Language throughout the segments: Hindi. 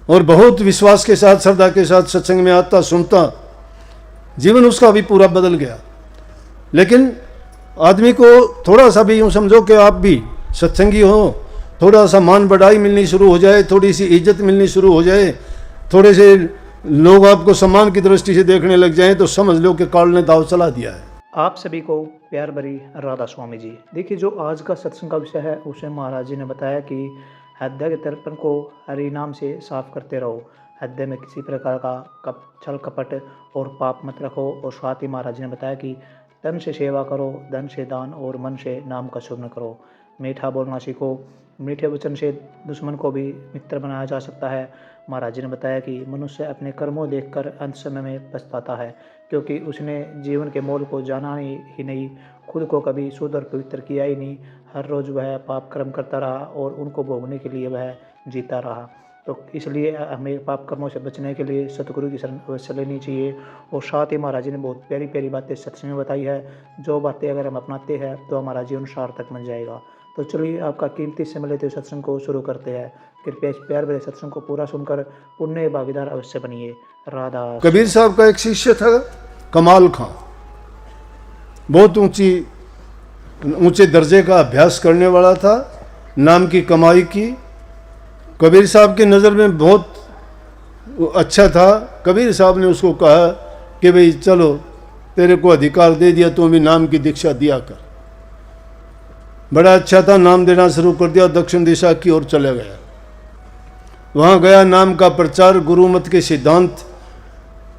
और बहुत विश्वास के साथ, श्रद्धा के साथ सत्संग में आता, सुनता, जीवन उसका भी पूरा बदल गया। लेकिन आदमी को थोड़ा सा भी यूँ समझो कि आप भी सत्संगी हो, थोड़ा सा मान बढ़ाई मिलनी शुरू हो जाए, थोड़ी सी इज्जत मिलनी शुरू हो जाए, थोड़े से लोग आपको सम्मान की दृष्टि से देखने लग जाएं, तो समझ लो कि काल ने दाव चला दिया है। आप सभी को प्यार भरी राधा स्वामी जी। देखिए, जो आज का सत्संग का विषय है उसे महाराज जी ने बताया कि हृदय के दर्पण को हरि नाम से साफ करते रहो, हृदय में किसी प्रकार का छल कपट और पाप मत रखो। और साथ ही महाराज जी ने बताया कि तन से सेवा करो, धन से दान और मन से नाम का सुमरण करो। मीठा बोलना सीखो, मीठे वचन से दुश्मन को भी मित्र बनाया जा सकता है। महाराज जी ने बताया कि मनुष्य अपने कर्मों देखकर अंत समय में पछताता है, क्योंकि उसने जीवन के मोल को जाना ही नहीं, खुद को कभी शुद्ध और पवित्र किया ही नहीं। हर रोज़ वह पाप कर्म करता रहा और उनको भोगने के लिए वह जीता रहा। तो इसलिए हमें पाप कर्मों से बचने के लिए सतगुरु की शरण अवश्य लेनी चाहिए। और साथ ही महाराज जी ने बहुत प्यारी प्यारी बातें सत्संग में बताई है, जो बातें अगर हम अपनाते हैं तो हमारा जीवन सार्थक बन जाएगा। तो चलिए, आपका कीमती समय लेते हुए सत्संग को शुरू करते हैं। कृपया इस प्यार भरे सत्संग को पूरा सुनकर पुण्य भागीदार अवश्य बनिए। राधा। कबीर साहब का एक शिष्य था कमाल खां, बहुत ऊंचे दर्जे का अभ्यास करने वाला था, नाम की कमाई की। कबीर साहब की नज़र में बहुत अच्छा था। कबीर साहब ने उसको कहा कि भाई चलो, तेरे को अधिकार दे दिया, तू भी नाम की दीक्षा दिया कर। बड़ा अच्छा था, नाम देना शुरू कर दिया, दक्षिण दिशा की ओर चले गया। वहाँ गया, नाम का प्रचार, गुरुमत के सिद्धांत,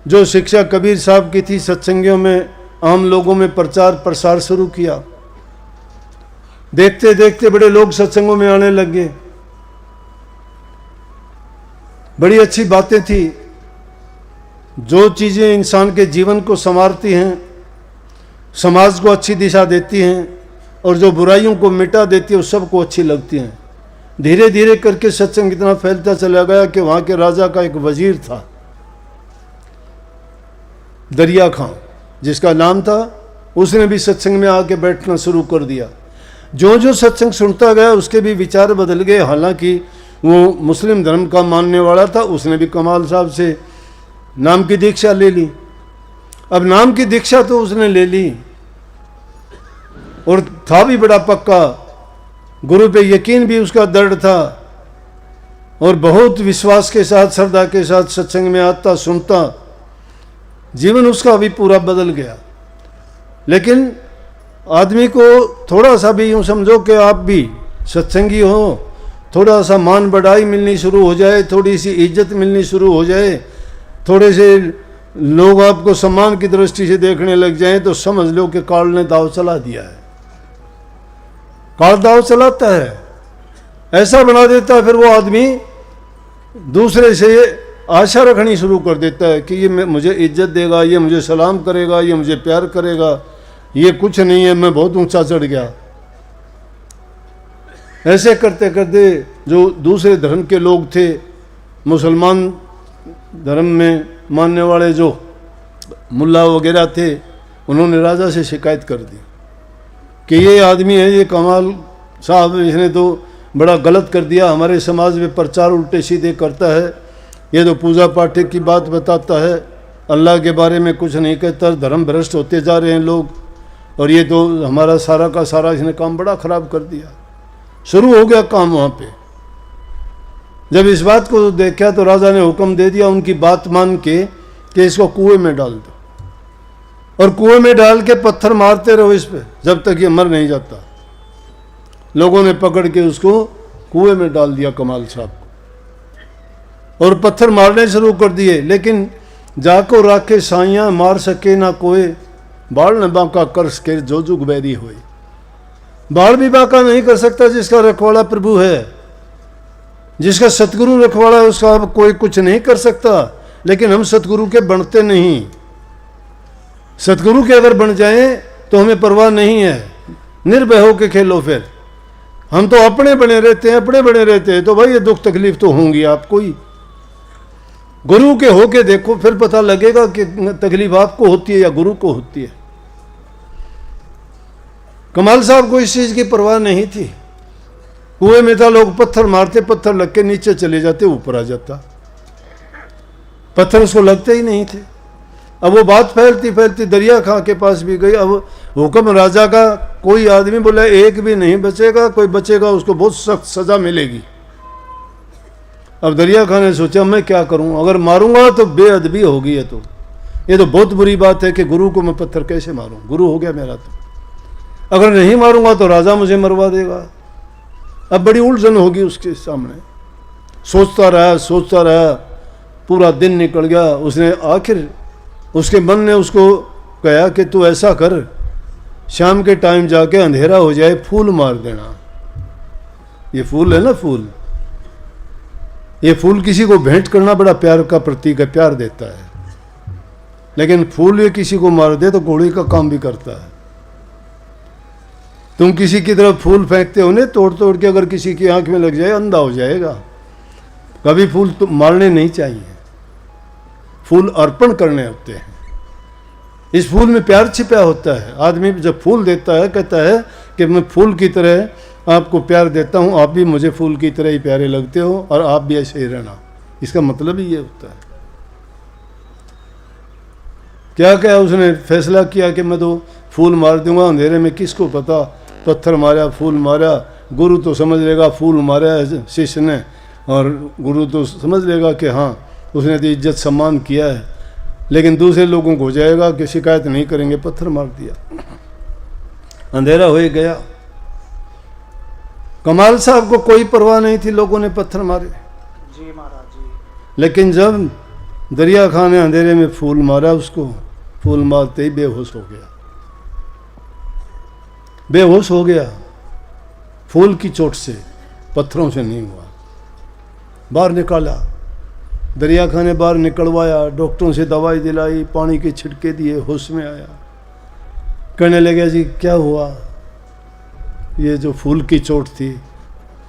जो शिक्षा कबीर साहब की थी, सत्संगियों में, आम लोगों में प्रचार प्रसार शुरू किया। देखते देखते बड़े लोग सत्संगों में आने लगे। बड़ी अच्छी बातें थी। जो चीज़ें इंसान के जीवन को संवारती हैं, समाज को अच्छी दिशा देती हैं और जो बुराइयों को मिटा देती है, उस सबको अच्छी लगती हैं। धीरे धीरे करके सत्संग इतना फैलता चला गया कि वहाँ के राजा का एक वजीर था, दरिया खां जिसका नाम था। उसने भी सत्संग में आके बैठना शुरू कर दिया। जो जो सत्संग सुनता गया उसके भी विचार बदल गए। हालांकि वो मुस्लिम धर्म का मानने वाला था, उसने भी कमाल साहब से नाम की दीक्षा ले ली। अब नाम की दीक्षा तो उसने ले ली और था भी बड़ा पक्का, गुरु पे यकीन भी उसका दृढ़ था और बहुत विश्वास के साथ, श्रद्धा के साथ सत्संग में आता, सुनता, जीवन उसका भी पूरा बदल गया। लेकिन आदमी को थोड़ा सा भी यूँ समझो कि आप भी सत्संगी हो, थोड़ा सा मान बढ़ाई मिलनी शुरू हो जाए, थोड़ी सी इज्जत मिलनी शुरू हो जाए, थोड़े से लोग आपको सम्मान की दृष्टि से देखने लग जाएं, तो समझ लो कि काल ने दाव चला दिया है। काल दाव चलाता है, ऐसा बना देता है, फिर वो आदमी दूसरे से आशा रखनी शुरू कर देता है कि ये मुझे इज्जत देगा, ये मुझे सलाम करेगा, ये मुझे प्यार करेगा, ये कुछ नहीं है, मैं बहुत ऊंचा चढ़ गया। ऐसे करते करते जो दूसरे धर्म के लोग थे, मुसलमान धर्म में मानने वाले जो मुल्ला वगैरह थे, उन्होंने राजा से शिकायत कर दी कि ये आदमी है, ये कमाल साहब, इसने तो बड़ा गलत कर दिया, हमारे समाज में प्रचार उल्टे सीधे करता है, ये तो पूजा पाठ की बात बताता है, अल्लाह के बारे में कुछ नहीं कहता, धर्म भ्रष्ट होते जा रहे हैं लोग, और ये तो हमारा सारा का सारा इसने काम बड़ा खराब कर दिया। शुरू हो गया काम वहाँ पे। जब इस बात को देखा तो राजा ने हुक्म दे दिया उनकी बात मान के कि इसको कुएं में डाल दो, और कुएं में डाल के पत्थर मारते रहो इस पे जब तक ये मर नहीं जाता। लोगों ने पकड़ के उसको कुएं में डाल दिया कमाल साहब को, और पत्थर मारने शुरू कर दिए। लेकिन जाको राखे साइयां, मार सके ना कोई, बाढ़ न बांका कर सके जो जुग बैरी हुई। बाढ़ भी बांका नहीं कर सकता जिसका रखवाला प्रभु है, जिसका सतगुरु रखवाला है, उसका अब कोई कुछ नहीं कर सकता। लेकिन हम सतगुरु के बनते नहीं। सतगुरु के अगर बन जाएं तो हमें परवाह नहीं है, निर्भय होके खेलो। फिर हम तो अपने बने रहते हैं, अपने बने रहते हैं, तो भाई ये दुख तकलीफ तो होंगी आपको ही। गुरु के होके देखो, फिर पता लगेगा कि तकलीफ आपको होती है या गुरु को होती है। कमाल साहब को इस चीज की परवाह नहीं थी। कुएं में था, लोग पत्थर मारते, पत्थर लग के नीचे चले जाते, ऊपर आ जाता। पत्थर उसको लगते ही नहीं थे। अब वो बात फैलती फैलती दरिया खां के पास भी गई। अब हुक्म राजा का, कोई आदमी बोला एक भी नहीं बचेगा, कोई बचेगा उसको बहुत सख्त सजा मिलेगी। अब दरिया खां ने सोचा मैं क्या करूं, अगर मारूंगा तो बेअदबी होगी। ये तो बहुत बुरी बात है कि गुरु को मैं पत्थर कैसे मारूं, गुरु हो गया मेरा। तो अगर नहीं मारूंगा तो राजा मुझे मरवा देगा। अब बड़ी उलझन होगी उसके सामने। सोचता रहा, पूरा दिन निकल गया। उसने आखिर उसके मन ने उसको कहा कि तू ऐसा कर, शाम के टाइम जाके अंधेरा हो जाए फूल मार देना। ये फूल है ना, फूल, ये फूल किसी को भेंट करना बड़ा प्यार का प्रतीक है, प्यार देता है। लेकिन फूल ये किसी को मार दे तो गोली का काम भी करता है। तुम किसी की तरफ फूल फेंकते हो ना, तोड़ तोड़ के, अगर किसी की आंख में लग जाए अंधा हो जाएगा। कभी फूल तो मारने नहीं चाहिए, फूल अर्पण करने होते हैं। इस फूल में प्यार छिपा होता है। आदमी जब फूल देता है कहता है कि मैं फूल की तरह आपको प्यार देता हूँ, आप भी मुझे फूल की तरह ही प्यारे लगते हो और आप भी ऐसे ही रहना। इसका मतलब ही ये होता है। क्या क्या उसने फैसला किया कि मैं तो फूल मार दूंगा, अंधेरे में किसको पता, पत्थर मारा, फूल मारा, गुरु तो समझ लेगा फूल मारा है शिष्य ने, और गुरु तो समझ लेगा कि हाँ उसने तो इज्जत सम्मान किया है। लेकिन दूसरे लोगों को हो जाएगा कि शिकायत नहीं करेंगे, पत्थर मार दिया। अंधेरा हो गया। कमाल साहब को कोई परवाह नहीं थी, लोगों ने पत्थर मारे जी महाराज जी। लेकिन जब दरिया खां ने अंधेरे में फूल मारा, उसको फूल मारते ही बेहोश हो गया। बेहोश हो गया, फूल की चोट से, पत्थरों से नहीं हुआ। बाहर निकाला, दरिया खां ने बाहर निकलवाया, डॉक्टरों से दवाई दिलाई, पानी के छिड़के दिए, होश में आया। कहने लगे जी क्या हुआ, ये जो फूल की चोट थी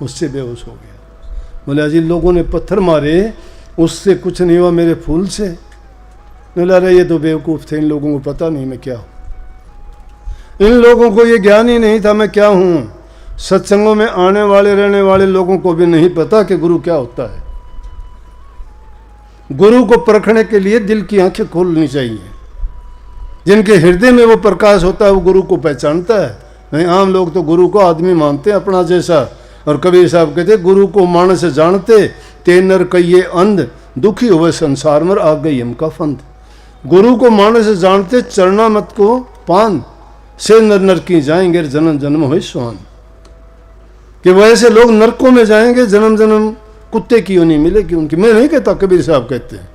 उससे बेहोश हो गया। बोले जी लोगों ने पत्थर मारे, उससे कुछ नहीं हुआ, मेरे फूल से। बोला अरे ये तो बेवकूफ़ थे, इन लोगों को पता नहीं मैं क्या हूँ। इन लोगों को ये ज्ञान ही नहीं था मैं क्या हूँ। सत्संगों में आने वाले रहने वाले लोगों को भी नहीं पता कि गुरु क्या होता है। गुरु को परखने के लिए दिल की आंखें खोलनी चाहिए। जिनके हृदय में वो प्रकाश होता है वो गुरु को पहचानता है। नहीं, आम लोग तो गुरु को आदमी मानते हैं अपना जैसा। और कबीर साहब कहते गुरु को मानस जानते, ते नर कहिए अंध, दुखी हुए संसार में आ गई हम का फंद। गुरु को मानस जानते, चरना मत को पान, से नर नर की जाएंगे जन्म जन्म हुए स्वान। कि वैसे लोग नरकों में जाएंगे, जन्म जन्म कुत्ते की नहीं मिलेगी उनकी। मैं नहीं कहता, कबीर साहब कहते हैं,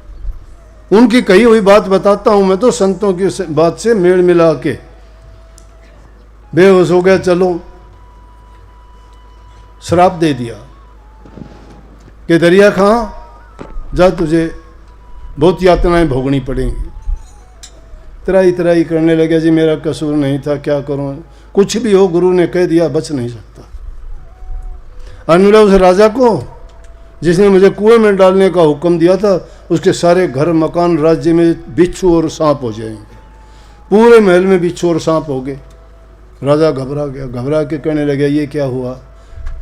उनकी कही हुई बात बताता हूं मैं तो, संतों की बात से मेल मिला के। बेहोश हो गया, चलो श्राप दे दिया कि दरिया खां जा, तुझे बहुत यातनाएं भोगनी पड़ेंगी। तराई तराई करने लगे, जी मेरा कसूर नहीं था, क्या करूं, कुछ भी हो गुरु ने कह दिया, बच नहीं सकता। और मिला उस राजा को जिसने मुझे कुएं में डालने का हुक्म दिया था, उसके सारे घर मकान राज्य में बिच्छू और सांप हो जाएंगे। पूरे महल में बिच्छू और सांप हो गए। राजा घबरा गया, घबरा के कहने लगे ये क्या हुआ।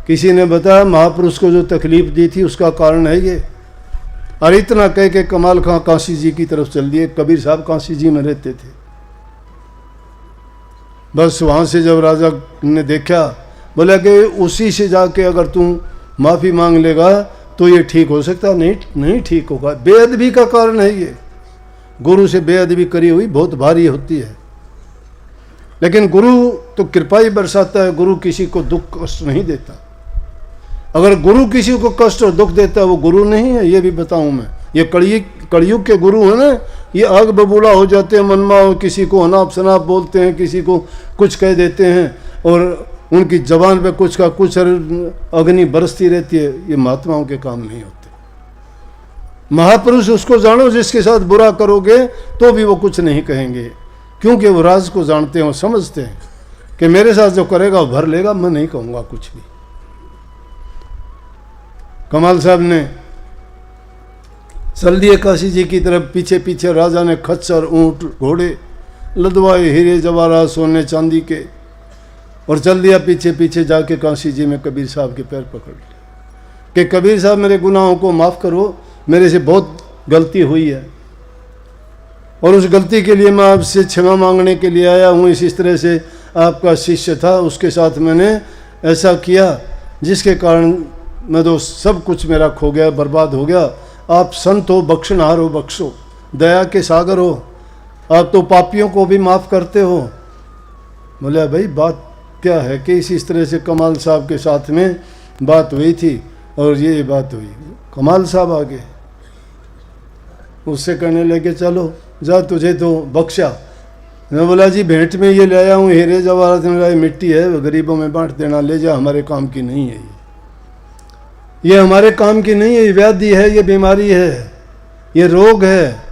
किसी ने बताया महापुरुष को जो तकलीफ दी थी उसका कारण है ये। और इतना कह के कमाल खां काशी जी की तरफ चल दिए। कबीर साहब काशी जी में रहते थे। बस वहाँ से जब राजा ने देखा, बोला कि उसी से जाके अगर तुम माफ़ी मांग लेगा तो ये ठीक हो सकता। नहीं ठीक होगा, बेअदबी का कारण है ये। गुरु से बेअदबी करी हुई बहुत भारी होती है। लेकिन गुरु तो कृपा ही बरसाता है, गुरु किसी को दुख कष्ट नहीं देता। अगर गुरु किसी को कष्ट और दुख देता है वो गुरु नहीं है, ये भी बताऊं मैं। ये कलयुग के गुरु है ना, ये आग बबूला हो जाते हैं मनमा, और किसी को अनाप शनाप बोलते हैं, किसी को कुछ कह देते हैं, और उनकी जबान पे कुछ का कुछ अग्नि बरसती रहती है। ये महात्माओं के काम नहीं होते। महापुरुष उसको जानो जिसके साथ बुरा करोगे तो भी वो कुछ नहीं कहेंगे, क्योंकि वो राज को जानते हैं और समझते हैं कि मेरे साथ जो करेगा वो भर लेगा, मैं नहीं कहूँगा कुछ भी। कमाल साहब ने चल दिए काशी जी की तरफ। पीछे पीछे राजा ने खच्चर, ऊंट, घोड़े लदवाए, हीरे जवाहरात सोने चांदी के, और चल दिया पीछे पीछे। जाके काशी जी में कबीर साहब के पैर पकड़ लिए कि कबीर साहब मेरे गुनाहों को माफ़ करो, मेरे से बहुत गलती हुई है और उस गलती के लिए मैं आपसे क्षमा मांगने के लिए आया हूँ। इस तरह से आपका शिष्य था, उसके साथ मैंने ऐसा किया जिसके कारण मैं तो सब कुछ मेरा खो गया, बर्बाद हो गया। आप संत हो, बख्शनहार हो, बख्शो, दया के सागर हो, आप तो पापियों को भी माफ़ करते हो। बोले भाई बात क्या है कि इस तरह से कमाल साहब के साथ में बात हुई थी और ये बात हुई। कमाल साहब आ गए, उससे कहने लगे चलो जा, तुझे तो बख्शा। मैं बोला जी भेंट में ये ले आया हूँ, हीरे जवाहरात में मिट्टी है, गरीबों में बांट देना, ले जा, हमारे काम की नहीं है ये हमारे काम की नहीं है। ये व्याधि है, ये बीमारी है, ये रोग है,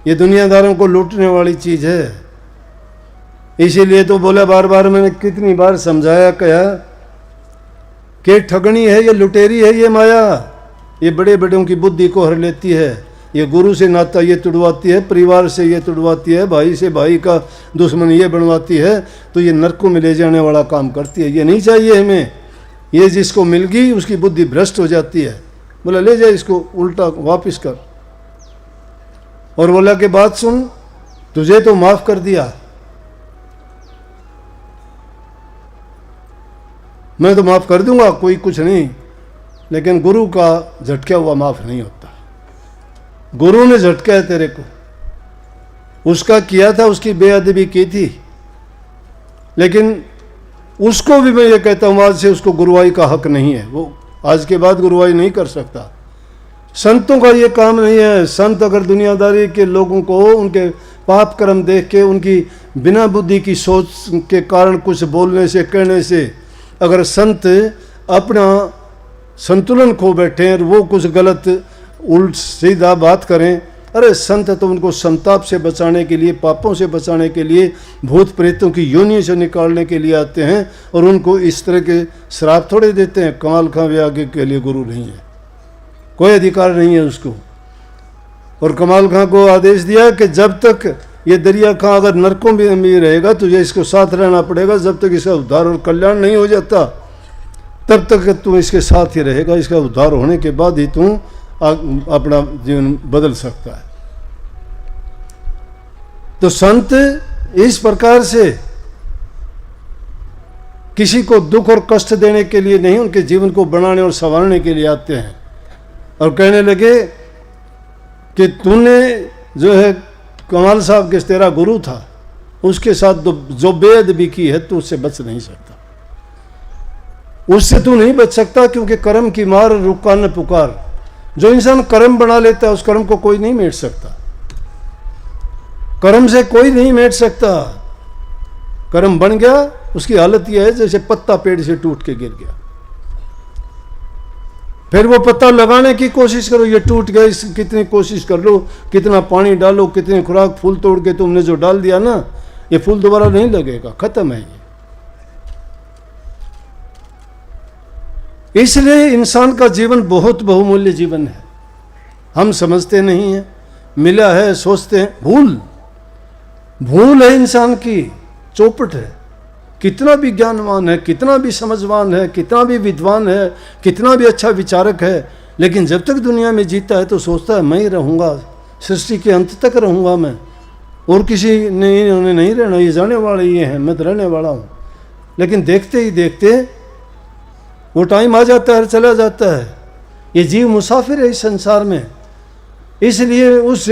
ये दुनियादारों को लूटने वाली चीज़ है। इसीलिए तो बोला, बार बार मैंने कितनी बार समझाया, कहा कि ठगनी है, ये लुटेरी है, ये माया, ये बड़े बड़ों की बुद्धि को हर लेती है। ये गुरु से नाता ये तुड़वाती है, परिवार से ये तुड़वाती है, भाई से भाई का दुश्मन ये बनवाती है, तो ये नरकों में ले जाने वाला काम करती है। ये नहीं चाहिए हमें। ये जिसको मिल गई उसकी बुद्धि भ्रष्ट हो जाती है। बोला ले जा इसको, उल्टा वापस कर। और बोला कि बात सुन, तुझे तो माफ कर दिया, मैं तो माफ कर दूंगा, कोई कुछ नहीं, लेकिन गुरु का झटका हुआ माफ नहीं होता। गुरु ने झटका तेरे को, उसका किया था, उसकी बेअदबी की थी, लेकिन उसको भी मैं ये कहता हूँ आज से उसको गुरुवाई का हक नहीं है। वो आज के बाद गुरुवाई नहीं कर सकता। संतों का ये काम नहीं है। संत अगर दुनियादारी के लोगों को उनके पाप कर्म देख के, उनकी बिना बुद्धि की सोच के कारण कुछ बोलने से, कहने से अगर संत अपना संतुलन खो बैठे और वो कुछ गलत उल्ट सीधा बात करें, अरे संत तो उनको संताप से बचाने के लिए, पापों से बचाने के लिए, भूत प्रेतों की योनि से निकालने के लिए आते हैं और उनको इस तरह के श्राप थोड़े देते हैं। कमाल खां भी आगे के लिए गुरु नहीं है, कोई अधिकार नहीं है उसको। और कमाल खां को आदेश दिया कि जब तक ये दरिया खां अगर नरकों में रहेगा तुझे इसको साथ रहना पड़ेगा, जब तक इसका उद्धार और कल्याण नहीं हो जाता तब तक तू इसके साथ ही रहेगा। इसका उद्धार होने के बाद ही तू अपना जीवन बदल सकता है। तो संत इस प्रकार से किसी को दुख और कष्ट देने के लिए नहीं, उनके जीवन को बनाने और संवारने के लिए आते हैं। और कहने लगे कि तूने जो है कमाल साहब के तेरा गुरु था, उसके साथ जो बेअदबी की है तू उससे बच नहीं सकता, उससे तू नहीं बच सकता, क्योंकि कर्म की मार रुका न पुकार। जो इंसान कर्म बना लेता है उस कर्म को कोई नहीं मेट सकता, कर्म से कोई नहीं मेट सकता। कर्म बन गया, उसकी हालत यह है जैसे पत्ता पेड़ से टूट के गिर गया। फिर वो पत्ता लगाने की कोशिश करो, ये टूट गया, इस कितनी कोशिश कर लो, कितना पानी डालो, कितनी खुराक, फूल तोड़ के तुमने जो डाल दिया ना, ये फूल दोबारा नहीं लगेगा, खत्म है ये। इसलिए इंसान का जीवन बहुत बहुमूल्य जीवन है। हम समझते नहीं हैं, मिला है सोचते हैं, भूल है इंसान की, चौपट है। कितना भी ज्ञानवान है, कितना भी समझवान है, कितना भी विद्वान है, कितना भी अच्छा विचारक है, लेकिन जब तक दुनिया में जीता है तो सोचता है मैं ही रहूँगा, सृष्टि के अंत तक रहूँगा मैं, और किसी ने उन्हें नहीं रहना, ये जाने वाले ये हैं, मैं तो रहने वाला हूँ। लेकिन देखते ही देखते वो टाइम आ जाता है, चला जाता है। ये जीव मुसाफिर है इस संसार में। इसलिए उस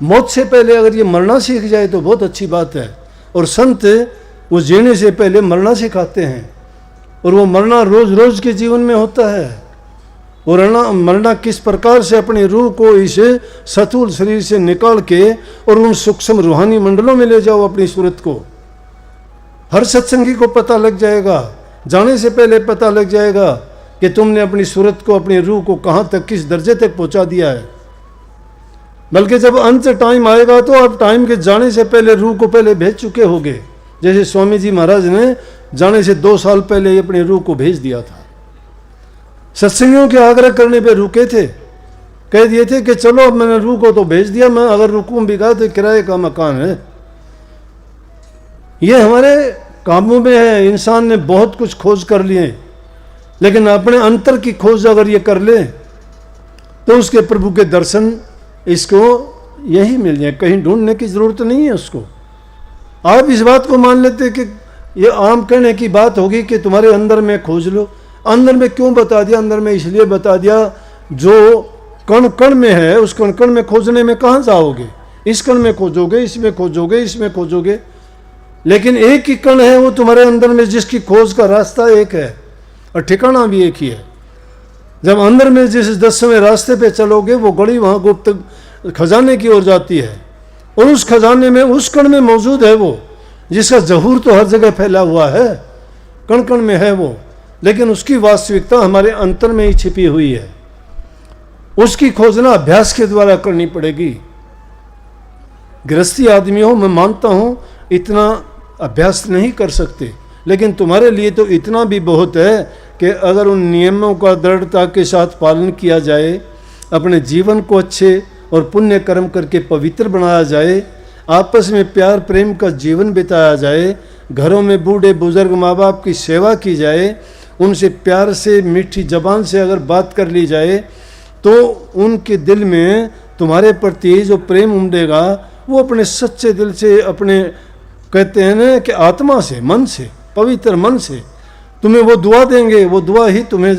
मौत से पहले अगर ये मरना सीख जाए तो बहुत अच्छी बात है। और संत वो जीने से पहले मरना सिखाते हैं, और वो मरना रोज रोज के जीवन में होता है। और मरना किस प्रकार से अपनी रूह को इस स्थूल शरीर से निकाल के और उन सूक्ष्म रूहानी मंडलों में ले जाओ अपनी सूरत को। हर सत्संगी को पता लग जाएगा, जाने से पहले पता लग जाएगा कि तुमने अपनी सूरत को, अपनी रूह को कहाँ तक, किस दर्जे तक पहुँचा दिया है। बल्कि जब अंत टाइम आएगा तो आप टाइम के जाने से पहले रूह को पहले भेज चुके होगे। जैसे स्वामी जी महाराज ने जाने से 2 साल पहले ही अपनी रूह को भेज दिया था। सत्संगियों के आग्रह करने पे रुके थे, कह दिए थे कि चलो अब मैंने रूह को तो भेज दिया, मैं अगर रुकूं भी तो किराए का मकान है। ये हमारे कामों में है। इंसान ने बहुत कुछ खोज कर लिए, लेकिन अपने अंतर की खोज अगर ये कर ले तो उसके प्रभु के दर्शन इसको यही मिल जाए, कहीं ढूंढने की ज़रूरत नहीं है उसको। आप इस बात को मान लेते कि ये आम कहने की बात होगी कि तुम्हारे अंदर में खोज लो। अंदर में क्यों बता दिया? अंदर में इसलिए बता दिया, जो कण कण में है उस कण कण में खोजने में कहाँ जाओगे? इस कण में खोजोगे, इसमें खोजोगे, इसमें खोजोगे, लेकिन एक ही कण है वो तुम्हारे अंदर में, जिसकी खोज का रास्ता एक है और ठिकाना भी एक ही है। जब अंदर में जिस 10वें रास्ते पे चलोगे वो गली वहाँ गुप्त खजाने की ओर जाती है, और उस खजाने में उस कण में मौजूद है वो, जिसका जहूर तो हर जगह फैला हुआ है, कण कण में है वो, लेकिन उसकी वास्तविकता हमारे अंतर में ही छिपी हुई है। उसकी खोजना अभ्यास के द्वारा करनी पड़ेगी। गृहस्थी आदमी हो, मैं मानता हूँ इतना अभ्यास नहीं कर सकते, लेकिन तुम्हारे लिए तो इतना भी बहुत है कि अगर उन नियमों का दृढ़ता के साथ पालन किया जाए, अपने जीवन को अच्छे और पुण्य कर्म करके पवित्र बनाया जाए, आपस में प्यार प्रेम का जीवन बिताया जाए, घरों में बूढ़े बुजुर्ग माँ बाप की सेवा की जाए, उनसे प्यार से मीठी जबान से अगर बात कर ली जाए, तो उनके दिल में तुम्हारे प्रति जो प्रेम उमड़ेगा वो अपने सच्चे दिल से, अपने कहते हैं ना कि आत्मा से, मन से, पवित्र मन से तुम्हें वो दुआ देंगे। वो दुआ ही तुम्हें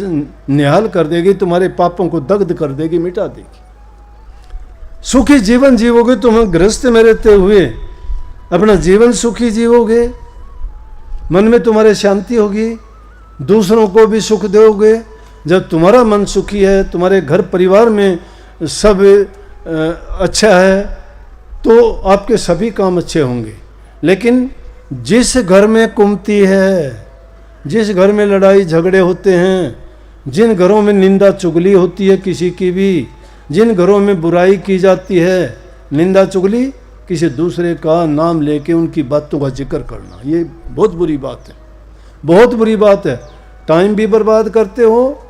निहाल कर देगी, तुम्हारे पापों को दग्ध कर देगी, मिटा देगी। सुखी जीवन जीवोगे तुम, गृहस्थ में रहते हुए अपना जीवन सुखी जीवोगे, मन में तुम्हारे शांति होगी, दूसरों को भी सुख दोगे। जब तुम्हारा मन सुखी है, तुम्हारे घर परिवार में सब अच्छा है, तो आपके सभी काम अच्छे होंगे। लेकिन जिस घर में कुमती है, जिस घर में लड़ाई झगड़े होते हैं, जिन घरों में निंदा चुगली होती है किसी की भी, जिन घरों में बुराई की जाती है, निंदा चुगली, किसी दूसरे का नाम लेके उनकी बातों का जिक्र करना, ये बहुत बुरी बात है, बहुत बुरी बात है। टाइम भी बर्बाद करते हो,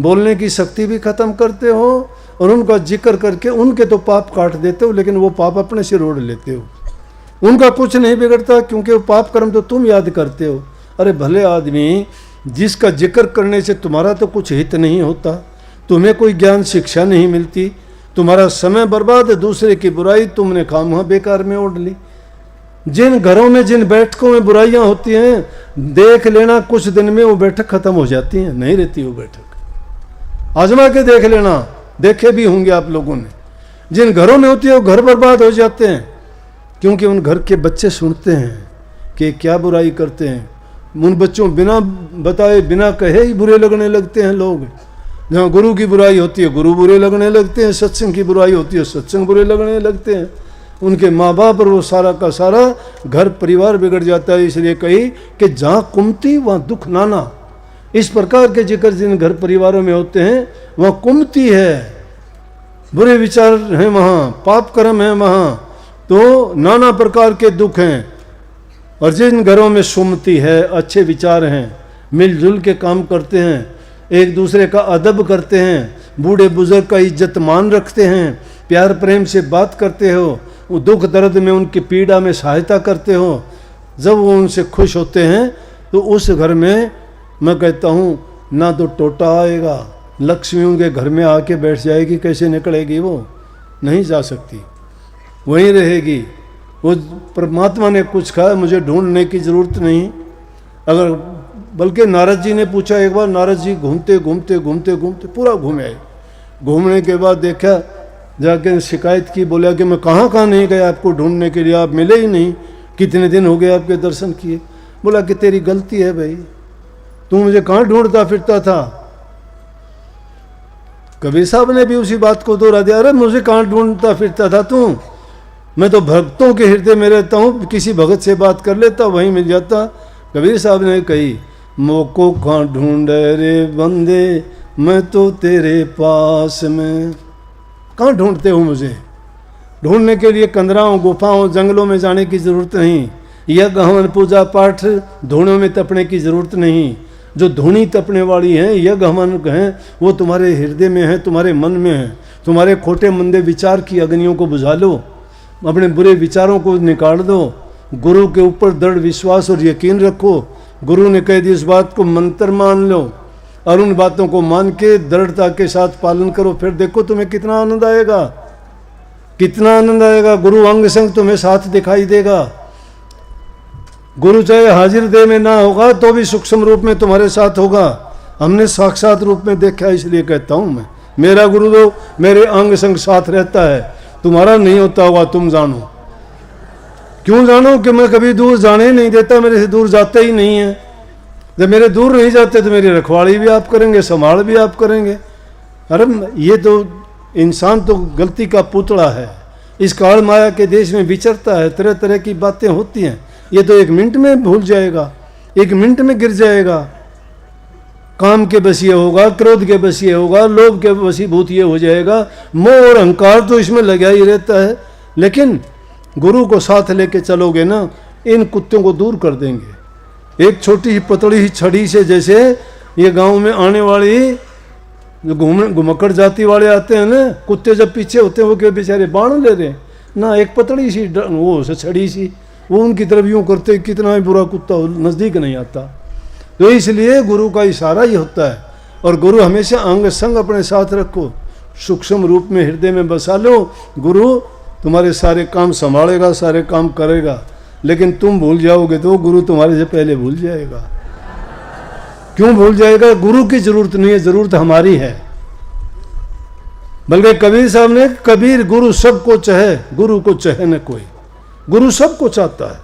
बोलने की शक्ति भी खत्म करते हो, और उनका जिक्र करके उनके तो पाप काट देते हो, लेकिन वो पाप अपने सिर ओढ़ लेते हो। उनका कुछ नहीं बिगड़ता, क्योंकि वो पाप कर्म तो तुम याद करते हो। अरे भले आदमी, जिसका जिक्र करने से तुम्हारा तो कुछ हित नहीं होता, तुम्हें कोई ज्ञान शिक्षा नहीं मिलती, तुम्हारा समय बर्बाद है, दूसरे की बुराई तुमने खामखा बेकार में ओढ़ ली। जिन घरों में, जिन बैठकों में बुराइयां होती हैं, देख लेना कुछ दिन में वो बैठक खत्म हो जाती है, नहीं रहती वो बैठक। आजमा के देख लेना, देखे भी होंगे आप लोगों ने। जिन घरों में होती है वो घर बर्बाद हो जाते हैं, क्योंकि उन घर के बच्चे सुनते हैं कि क्या बुराई करते हैं। उन बच्चों बिना बताए, बिना कहे ही बुरे लगने लगते हैं लोग। जहाँ गुरु की बुराई होती है गुरु बुरे लगने लगते हैं, सत्संग की बुराई होती है सत्संग बुरे लगने लगते हैं। उनके माँ बाप और वो सारा का सारा घर परिवार बिगड़ जाता है। इसलिए कही कि जहाँ कुमती वहाँ दुख नाना। इस प्रकार के जिक्र जिन घर परिवारों में होते हैं वहाँ कुमती है, बुरे विचार हैं वहाँ, पाप कर्म है वहाँ, तो नाना प्रकार के दुख हैं। और जिन घरों में सुमति है, अच्छे विचार हैं, मिलजुल के काम करते हैं, एक दूसरे का अदब करते हैं, बूढ़े बुजुर्ग का इज्जत मान रखते हैं, प्यार प्रेम से बात करते हो, वो दुख दर्द में उनकी पीड़ा में सहायता करते हो, जब वो उनसे खुश होते हैं तो उस घर में मैं कहता हूँ ना तो टोटा आएगा, लक्ष्मी उनके घर में आके बैठ जाएगी, कैसे निकलेगी वो? नहीं जा सकती, वहीं रहेगी। वो परमात्मा ने कुछ कहा, मुझे ढूंढने की ज़रूरत नहीं। अगर बल्कि नारद जी ने पूछा एक बार, नारद जी घूमते घूमते घूमते घूमते पूरा घूमे आए। घूमने के बाद देखा, जाके शिकायत की, बोला कि मैं कहाँ कहाँ नहीं गया आपको ढूंढने के लिए, आप मिले ही नहीं, कितने दिन हो गए आपके दर्शन किए। बोला कि तेरी गलती है भाई, तू मुझे कहाँ ढूंढता फिरता था। कबीर साहब ने भी उसी बात को दोहरा दिया, अरे मुझे कहाँ ढूंढता फिरता था तू, मैं तो भक्तों के हृदय में रहता हूँ, किसी भगत से बात कर लेता वहीं मिल जाता। कबीर साहब ने कही, मोको कहाँ ढूंढे रे बंदे, मैं तो तेरे पास में। कहाँ ढूंढते हो मुझे? ढूंढने के लिए कंदराओं, गुफाओं, जंगलों में जाने की ज़रूरत नहीं, यज्ञ हवन पूजा पाठ धूणों में तपने की ज़रूरत नहीं। जो धूणी तपने वाली हैं, यज्ञ हवन हैं, वो तुम्हारे हृदय में है, तुम्हारे मन में है। तुम्हारे खोटे मंदे विचार की अग्नियों को बुझा लो, अपने बुरे विचारों को निकाल दो, गुरु के ऊपर दृढ़ विश्वास और यकीन रखो। गुरु ने कह दी इस बात को मंत्र मान लो, और उन बातों को मान के दृढ़ता के साथ पालन करो, फिर देखो तुम्हें कितना आनंद आएगा। कितना आनंद आएगा। गुरु अंग संग तुम्हें साथ दिखाई देगा। गुरु चाहे हाजिर देह में ना होगा तो भी सूक्ष्म रूप में तुम्हारे साथ होगा। हमने साक्षात रूप में देखा, इसलिए कहता हूं मैं, मेरा गुरु तो मेरे अंग संग साथ रहता है, तुम्हारा नहीं होता होगा, तुम जानो। क्यों जानो? कि मैं कभी दूर जाने ही नहीं देता, मेरे से दूर जाते ही नहीं है। जब मेरे दूर नहीं जाते तो मेरी रखवाली भी आप करेंगे, संभाल भी आप करेंगे। अरे ये तो इंसान तो गलती का पुतला है, इस काल माया के देश में विचरता है, तरह तरह की बातें होती हैं। ये तो 1 मिनट में भूल जाएगा, 1 मिनट में गिर जाएगा। काम के बसिए होगा, क्रोध के बसिए होगा, लोभ के वशीभूत ये हो जाएगा। मोह और अहंकार तो इसमें लगा ही रहता है। लेकिन गुरु को साथ लेके चलोगे ना, इन कुत्तों को दूर कर देंगे। एक छोटी ही पतली ही छड़ी से, जैसे ये गांव में आने वाली जो घुमक्कड़ जाति वाले आते हैं ना, कुत्ते जब पीछे होते हैं वो क्या बेचारे बाण ले रहे ना, एक पतली सी वो छड़ी सी, वो उनकी तरफ यूँ करते, कितना ही बुरा कुत्ता हो, नज़दीक नहीं आता। तो इसलिए गुरु का इशारा ही होता है। और गुरु हमेशा अंग संग अपने साथ रखो, सूक्ष्म रूप में हृदय में बसा लो। गुरु तुम्हारे सारे काम संभालेगा, सारे काम करेगा। लेकिन तुम भूल जाओगे तो गुरु तुम्हारे से पहले भूल जाएगा। क्यों भूल जाएगा? गुरु की जरूरत नहीं है, जरूरत हमारी है। बल्कि कबीर साहब ने, कबीर गुरु सबको चाहे, गुरु को चाहे न कोई। गुरु सबको चाहता है।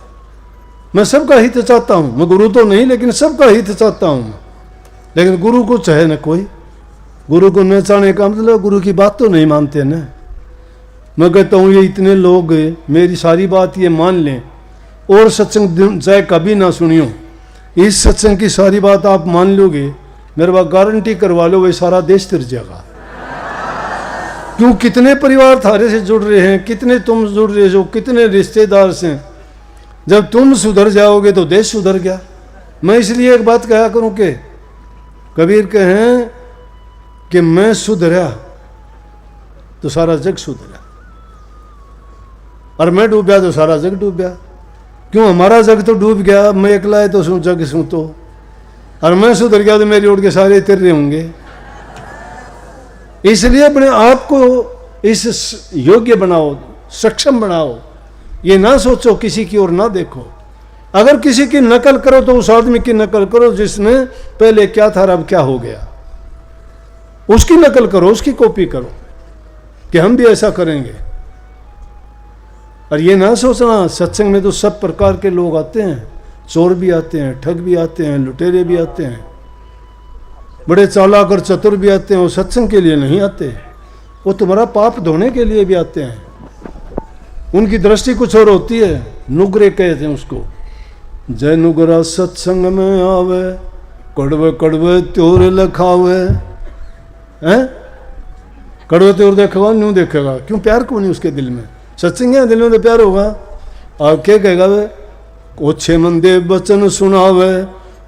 मैं सबका हित चाहता हूं, मैं गुरु तो नहीं लेकिन सबका हित चाहता हूं। लेकिन गुरु को चाहे न कोई। गुरु को न चाहने का मतलब गुरु की बात तो नहीं मानते ना। मैं कहता हूं ये इतने लोग मेरी सारी बात ये मान लें और सत्संग चाहे कभी ना सुनियो, इस सत्संग की सारी बात आप मान लोगे, मेरे पास गारंटी करवा लो, वे सारा देश तिर जाएगा। क्यों? कितने परिवार थारे से जुड़ रहे हैं, कितने तुम जुड़ रहे हो, कितने रिश्तेदार से। जब तुम सुधर जाओगे तो देश सुधर गया। मैं इसलिए एक बात कहा करूं कि कबीर कहें कि मैं सुधरा तो सारा जग सुधरा, और मैं डूब गया तो सारा जग डूब गया। क्यों? हमारा जग तो डूब गया, मैं अकेला है तो जग सू तो, और मैं सुधर गया तो मेरी ओर के सारे तिर रहे होंगे। इसलिए अपने आप को इस योग्य बनाओ, सक्षम बनाओ। ये ना सोचो, किसी की ओर ना देखो। अगर किसी की नकल करो तो उस आदमी की नकल करो जिसने पहले क्या था अब क्या हो गया, उसकी नकल करो, उसकी कॉपी करो कि हम भी ऐसा करेंगे। और ये ना सोचना सत्संग में तो सब प्रकार के लोग आते हैं, चोर भी आते हैं, ठग भी आते हैं, लुटेरे भी आते हैं, बड़े चालाक और चतुर भी आते हैं। वो सत्संग के लिए नहीं आते, वो तुम्हारा पाप धोने के लिए भी आते हैं। उनकी दृष्टि कुछ और होती है। नुगरे कहते हैं उसको। जय नुगरा सत्संग में आवे, कड़वे कड़वे त्योर लखावे। हैं? कड़वे त्योर देखेगा न्यू देखेगा, क्यों? प्यार क्यों नहीं उसके दिल में? सत्संग है, दिल में तो प्यार होगा। और क्या कहेगा वे? ओछे मंदे बचन सुनावे,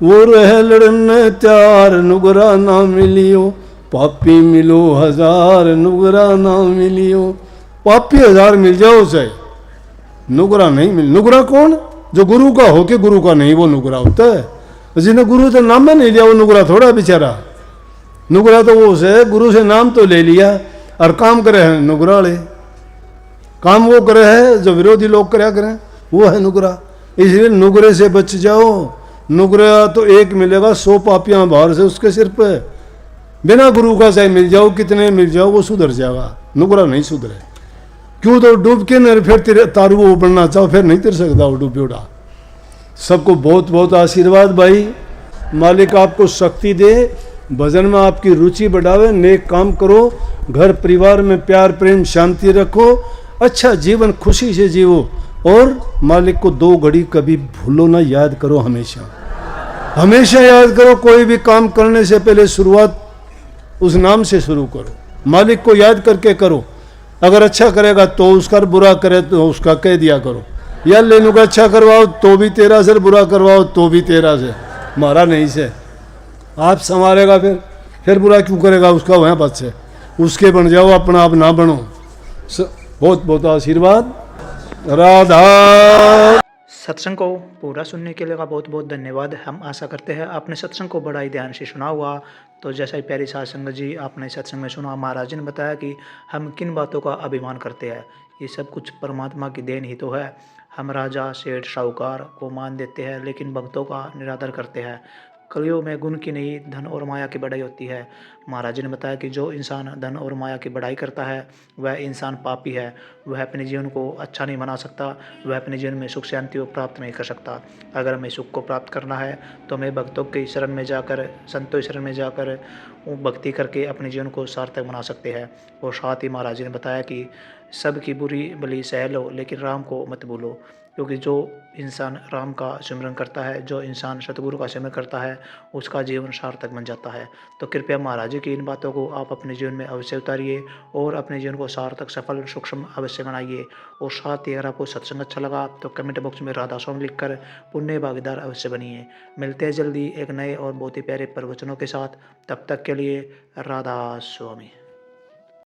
वो रह लड़ने त्यार, नुगरा ना मिलियो, पापी मिलो 1000, नुगरा ना मिलियो। पापी 1000 मिल जाओ चाहे, नुगरा नहीं मिल। नुगरा कौन? जो गुरु का हो के गुरु का नहीं, वो नुगरा होता है। जिसने गुरु से नाम में नहीं लिया वो नुगरा थोड़ा बेचारा। नुगरा तो वो से गुरु से नाम तो ले लिया और काम करे है नुगरा वाले। काम वो करे है जो विरोधी लोग कराया करें, वो है नुगरा। इसलिए नुगरे से बच जाओ। नुगरा तो एक मिलेगा, 100 पापियां बाहर से उसके सिर पे। बिना गुरु का चाहे मिल जाओ, कितने मिल जाओ, वो सुधर जाएगा। नुगरा नहीं सुधरे। क्यों? तो डूब के न फिर तारू वो बनना चाहो, फिर नहीं तिर सकता वो डूबे उड़ा। सबको बहुत बहुत आशीर्वाद भाई। मालिक आपको शक्ति दे, भजन में आपकी रुचि बढ़ावे, नेक काम करो, घर परिवार में प्यार प्रेम शांति रखो, अच्छा जीवन खुशी से जीवो। और मालिक को 2 घड़ी कभी भूलो ना, याद करो हमेशा। हमेशा याद करो, कोई भी काम करने से पहले शुरुआत उस नाम से शुरू करो, मालिक को याद करके करो। अगर अच्छा करेगा तो उसका, बुरा करे तो उसका कह दिया करो। या लेनू का अच्छा करवाओ तो भी तेरा से, बुरा करवाओ तो भी तेरा से, मारा नहीं से। आप संभालेगा फिर बुरा क्यों करेगा? उसका वहाँ बच है, उसके बन जाओ, अपना आप ना बनो। बहुत बहुत आशीर्वाद। राधा। सत्संग को पूरा सुनने के लिए का बहुत बहुत धन्यवाद। हम आशा करते हैं आपने सत्संग को बड़ा ही ध्यान से सुना हुआ। तो जैसा ही प्यारी साध संगत जी आपने सत्संग में सुना, महाराज जी ने बताया कि हम किन बातों का अभिमान करते हैं। ये सब कुछ परमात्मा की देन ही तो है। हम राजा सेठ साहूकार को मान देते हैं लेकिन भक्तों का निरादर करते हैं। कलियुग में गुण की नहीं धन और माया की बढ़ाई होती है। महाराज जी ने बताया कि जो इंसान धन और माया की बढ़ाई करता है वह इंसान पापी है। वह अपने जीवन को अच्छा नहीं बना सकता, वह अपने जीवन में सुख शांति को प्राप्त नहीं कर सकता। अगर हमें सुख को प्राप्त करना है तो हमें भक्तों की शरण में जाकर, संतों की शरण में जाकर वो भक्ति करके अपने जीवन को सार्थक बना सकते हैं। और साथ ही महाराज जी ने बताया कि सबकी बुरी भली सह लो लेकिन राम को मत भूलो। क्योंकि जो इंसान राम का सिमरन करता है, जो इंसान सतगुरु का सिमरन करता है, उसका जीवन सार्थक बन जाता है। तो कृपया महाराज जी की इन बातों को आप अपने जीवन में अवश्य उतारिए और अपने जीवन को सार्थक, सफल, सूक्ष्म अवश्य बनाइए। और साथ ही अगर आपको सत्संग अच्छा लगा तो कमेंट बॉक्स में राधा स्वामी लिखकर पुण्य भागीदार अवश्य बनिए। मिलते हैं जल्दी एक नए और बहुत ही प्यारे प्रवचनों के साथ। तब तक के लिए राधा स्वामी।